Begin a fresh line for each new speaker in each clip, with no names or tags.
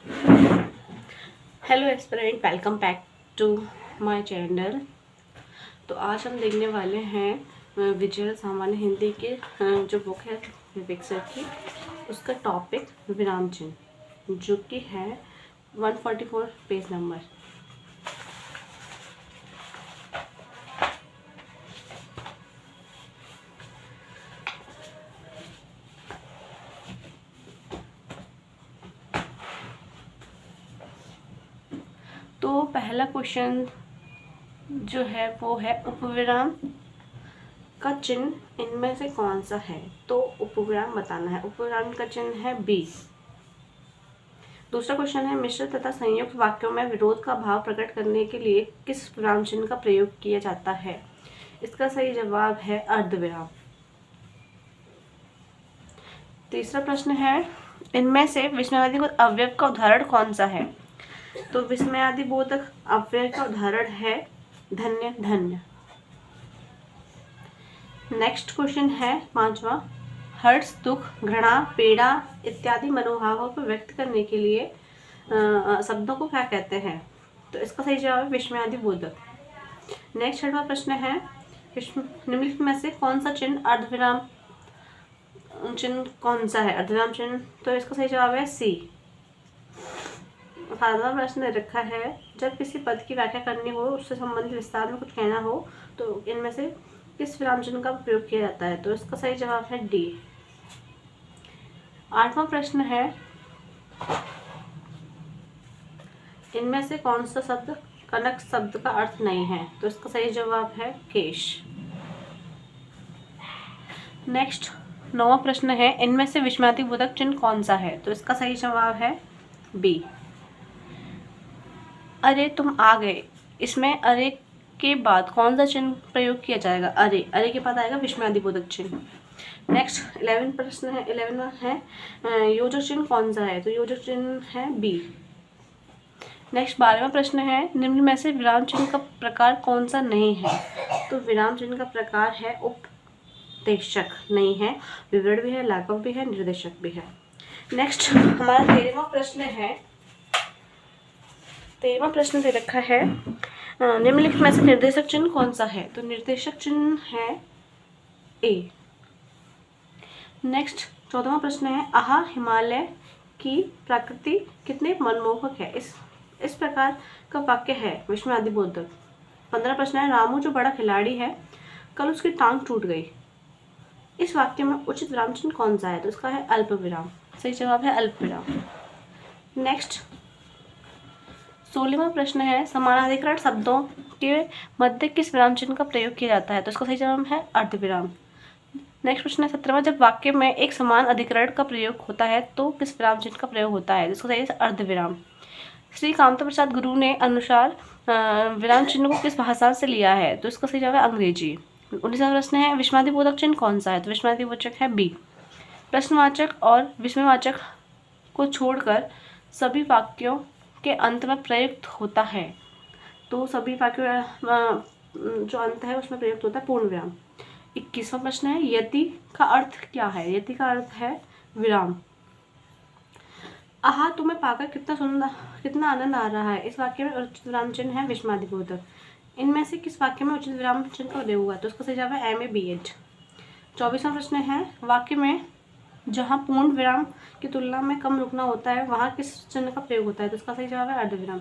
Hello aspirant, welcome back to my channel. तो आज हम देखने वाले हैं विजय सामान्य हिंदी के जो बुक है विवेक सर की, उसका टॉपिक विराम चिन्ह, जो कि है 144 पेज नंबर। तो पहला क्वेश्चन जो है वो है उपविराम का चिन्ह इनमें से कौन सा है। तो उपविराम बताना है। उपविराम का चिन्ह है बी। दूसरा क्वेश्चन है मिश्र तथा संयुक्त वाक्यों में विरोध का भाव प्रकट करने के लिए किस विराम चिन्ह का प्रयोग किया जाता है। इसका सही जवाब है अर्धविराम। तीसरा प्रश्न है इनमें से विस्मयादिबोधक अवयव का उदाहरण कौन सा है। तो विस्मयादिबोधक अवयव का उदाहरण है धन्य, धन्य। नेक्स्ट क्वेश्चन है पांचवा, हर्ष, दुख, घृणा, पीड़ा इत्यादि मनोभावों को व्यक्त करने के लिए शब्दों को क्या कहते हैं। तो इसका सही जवाब है विस्मयादिबोधक। नेक्स्ट छठवां प्रश्न है निम्नलिखित में से कौन सा चिन्ह अर्धविराम चिन्ह कौन सा है, अर्धविराम चिन्ह। तो इसका सही जवाब है सी। सातवां प्रश्न दे रखा है जब किसी पद की व्याख्या करनी हो, उससे संबंधित विस्तार में कुछ कहना हो, तो इनमें से किस विराम चिन्ह का प्रयोग किया जाता है। तो इसका सही जवाब है डी। आठवां प्रश्न है इनमें से कौन सा शब्द कनक शब्द का अर्थ नहीं है। तो इसका सही जवाब है केश। नेक्स्ट नौवां प्रश्न है इनमें से विस्मयादिबोधक चिन्ह कौन सा है। तो इसका सही जवाब है बी। अरे तुम आ गए, इसमें अरे के बाद कौन सा चिन्ह प्रयोग किया जाएगा। अरे, अरे के बाद आएगा विस्मयादिबोधक चिन्ह। नेक्स्ट 11 प्रश्न है 11वां है योजक चिन्ह कौन सा है। तो योजक चिन्ह है बी। नेक्स्ट 12वां प्रश्न है निम्न में से विराम चिन्ह का प्रकार कौन सा नहीं है। तो विराम चिन्ह का प्रकार है उपदेशक नहीं है, विवरण भी है, लाघव भी है, निर्देशक भी है। नेक्स्ट हमारा 13वां प्रश्न है 13वां प्रश्न दे रखा है निम्नलिखित में से निर्देशक चिन्ह कौन सा है। तो निर्देशक चिन्ह है ए। नेक्स्ट 14वां प्रश्न है आहा हिमालय की प्रकृति कितने मनमोहक है, इस प्रकार का वाक्य है विस्मयादिबोधक। 15 प्रश्न है रामू जो बड़ा खिलाड़ी है, कल उसकी टांग टूट गई, इस वाक्य में उचित विराम चिन्ह कौन सा है। तो इसका है अल्प विराम। सही जवाब है अल्प विराम। नेक्स्ट 16वां प्रश्न है समानाधिकरण शब्दों के मध्य किस विराम चिन्ह का प्रयोग किया जाता है। तो इसका सही जवाब है अर्धविराम। नेक्स्ट प्रश्न है 17वां जब वाक्य में एक समान अधिकरण का प्रयोग होता है तो किस विराम चिन्ह का प्रयोग होता है। जिसको सही है अर्धविराम। श्री कामता प्रसाद गुरु ने अनुसार विराम चिन्ह को किस भाषा से लिया है। तो इसका सही जवाब है अंग्रेजी। 19वां प्रश्न है विस्मयादिबोधक चिन्ह कौन सा है। तो विस्मयादिबोधक है बी। प्रश्नवाचक और विस्मयवाचक को छोड़कर सभी वाक्यों के अंत में प्रयुक्त होता है। तो सभी वाक्यों जो अंत है उसमें प्रयुक्त होता है पूर्ण विराम। 21वां प्रश्न है यति का अर्थ क्या है। यति का अर्थ है विराम। आहा तुम्हें पाकर कितना आनंद आ रहा है, इस वाक्य में उचित विराम चिन्ह है विस्मयादिबोधक। इनमें से किस वाक्य में उचित विराम चिन्ह का प्रयोग हुआ। तो उसका सही जवाब है MA BEd। 24वां प्रश्न है वाक्य में जहाँ पूर्ण विराम की तुलना में कम रुकना होता है वहाँ किस चिन्ह का प्रयोग होता है। तो इसका सही जवाब है अर्धविराम।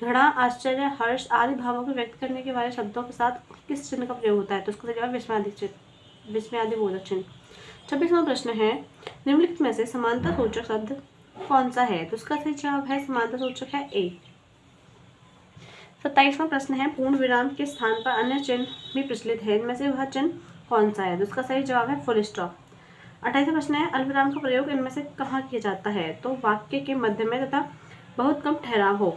घृणा, आश्चर्य, हर्ष आदि भावों को व्यक्त करने के वाले शब्दों के साथ किस चिन्ह का प्रयोग होता है। तो इसका सही जवाब विस्मयादिबोधक चिन्ह। 26वां प्रश्न है निम्नलिखित में से समानता सूचक शब्द कौन सा है। तो उसका सही जवाब है समानता सूचक है ए। 27वां प्रश्न है पूर्ण विराम के स्थान पर अन्य चिन्ह भी प्रचलित है, इनमें से वह चिन्ह कौन सा है। तो उसका सही जवाब है फुल स्टॉप। 28वां प्रश्न है अल्पविराम का प्रयोग इनमें से कहाँ किया जाता है। तो वाक्य के मध्य में तथा बहुत कम ठहराव हो।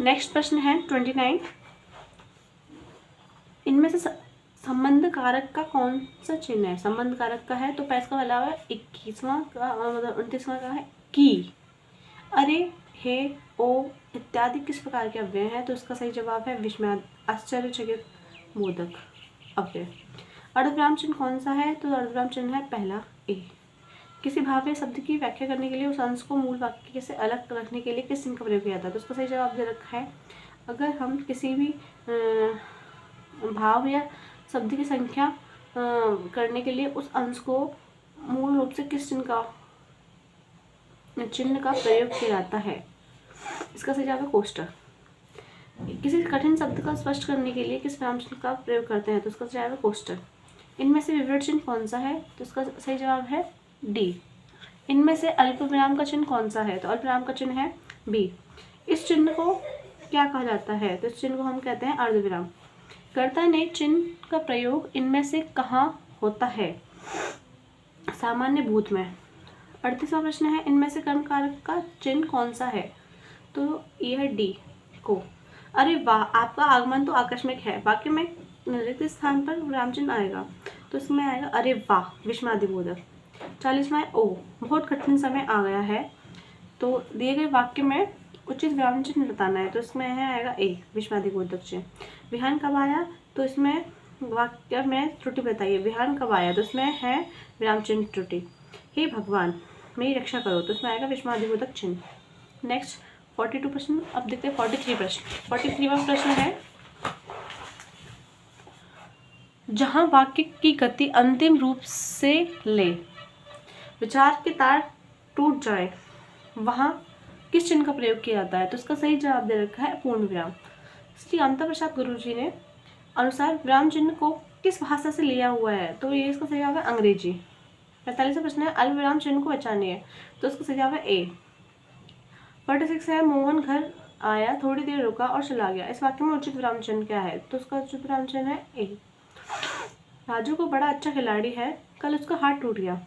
नेक्स्ट प्रश्न है 29 इनमें से संबंध कारक का कौन सा चिन्ह है। संबंध कारक का है तो पैस का अलावा 21वां का मतलब 29वां का है की, अरे, हे, ओ इत्यादि किस प्रकार के अव्यय हैं। तो इसका सही जवाब है विस्मय आश्चर्यचकित बोधक अव्यय। अर्धविराम चिन्ह कौन सा है। तो अर्धविराम चिन्ह है पहला ए। किसी भाव या शब्द की व्याख्या करने के लिए उस अंश को मूल वाक्य से अलग रखने के लिए किस चिन्ह का प्रयोग किया जाता है? तो उसका सही जवाब दे रखा है, अगर हम किसी भी भाव या शब्द की संख्या करने के लिए उस अंश को मूल रूप से किस चिन्ह का प्रयोग किया जाता है? इसका सही जवाब है कोष्टक। किसी कठिन शब्द का स्पष्ट करने के लिए किस विराम चिन्ह का प्रयोग करते हैं? तो उसका जवाब है कोष्टक। इनमें से विवरण चिन्ह कौन सा है? तो इसका सही जवाब है डी। इनमें से अल्प विराम का चिन्ह कौन सा है? तो अल्प विराम का चिन्ह है बी। इस चिन्ह को क्या कहा जाता है? तो इस चिन्ह को हम कहते हैं अर्धविराम। कर्ता ने चिन्ह का प्रयोग इनमें से कहाँ होता है? सामान्य भूत में। 38वां प्रश्न है, इनमें से कर्म कारक का चिन्ह कौन सा है? तो यह डी को। अरे वाह, आपका आगमन तो आकस्मिक है, वाक्य में रिक्त स्थान पर विराम चिन्ह आएगा, तो इसमें आएगा अरे वाह विस्मयादिबोधक। 40वां ओ, बहुत कठिन समय आ गया है, तो दिए गए वाक्य में उचित विराम चिन्ह बताना है, तो इसमें है आएगा ए विस्मयादिबोधक चिन्ह। विहान कब आया? तो इसमें वाक्य में त्रुटि बताइए। विहान कब आया? तो इसमें है विराम चिन्ह त्रुटि। हे भगवान मेरी रक्षा करो, तो इसमें आएगा विस्मयादिबोधक चिन्ह। नेक्स्ट 42 प्रश्न। अब देखते हैं 43 प्रश्न। 43वां प्रश्न है, जहां वाक्य की गति अंतिम रूप से ले, विचार के तार टूट जाए, वहां किस चिन्ह का प्रयोग किया जाता है? तो इसका सही जवाब दे रखा है पूर्ण विराम। श्री कामता प्रसाद गुरुजी ने अनुसार विराम चिन्ह को किस भाषा से लिया हुआ है? तो ये इसका सही जवाब है अंग्रेजी। 45वां प्रश्न है, अल्प विराम चिन्ह को पहचानिए, तो इसका सही जवाब है ए। 46 है, मोहन घर आया, थोड़ी देर रुका और चला गया, इस वाक्य में उचित विराम चिन्ह क्या है? तो उसका उचित विराम चिन्ह है ए। राजू को बड़ा अच्छा खिलाड़ी है, कल उसका हाथ टूट गया।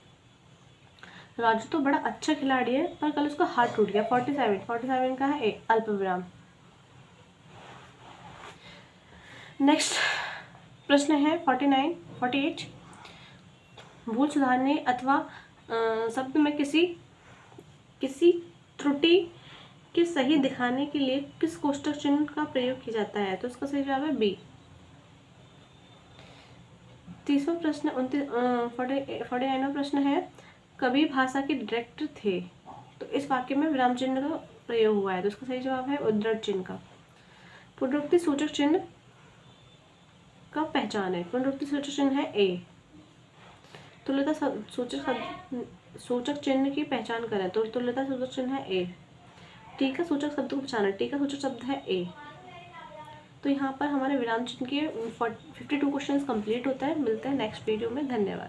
राजू तो बड़ा अच्छा खिलाड़ी है, पर कल उसका हाथ टूट गया। 47 का है ए अल्प विराम। नेक्स्ट प्रश्न है 48। भूल सुधारने अथवा शब्द में किसी त्रुटि के सही दिखाने के लिए किस कोष्टक चिन्ह का प्रयोग किया जाता है? तो इसका सही जवाब है बी। 30वां प्रश्न 49वां प्रश्न है, कबीर भाषा के डायरेक्टर थे, तो इस वाक्य में विराम चिन्ह का प्रयोग हुआ है, तो इसका सही जवाब है उद्धृत चिन्ह का। पुनरुक्ति सूचक चिन्ह का पहचान है, पुनरुक्ति सूचक चिन्ह है ए। तुल्यता सूचक चिन्ह की पहचान करें, तो तुल्यता सूचक चिन्ह है ए। टीका सूचक शब्द को पहचाना, टीका सूचक शब्द है ए। तो यहाँ पर हमारे विराम चिन्ह के 52 क्वेश्चंस कंप्लीट होता है। मिलते हैं नेक्स्ट वीडियो में, धन्यवाद।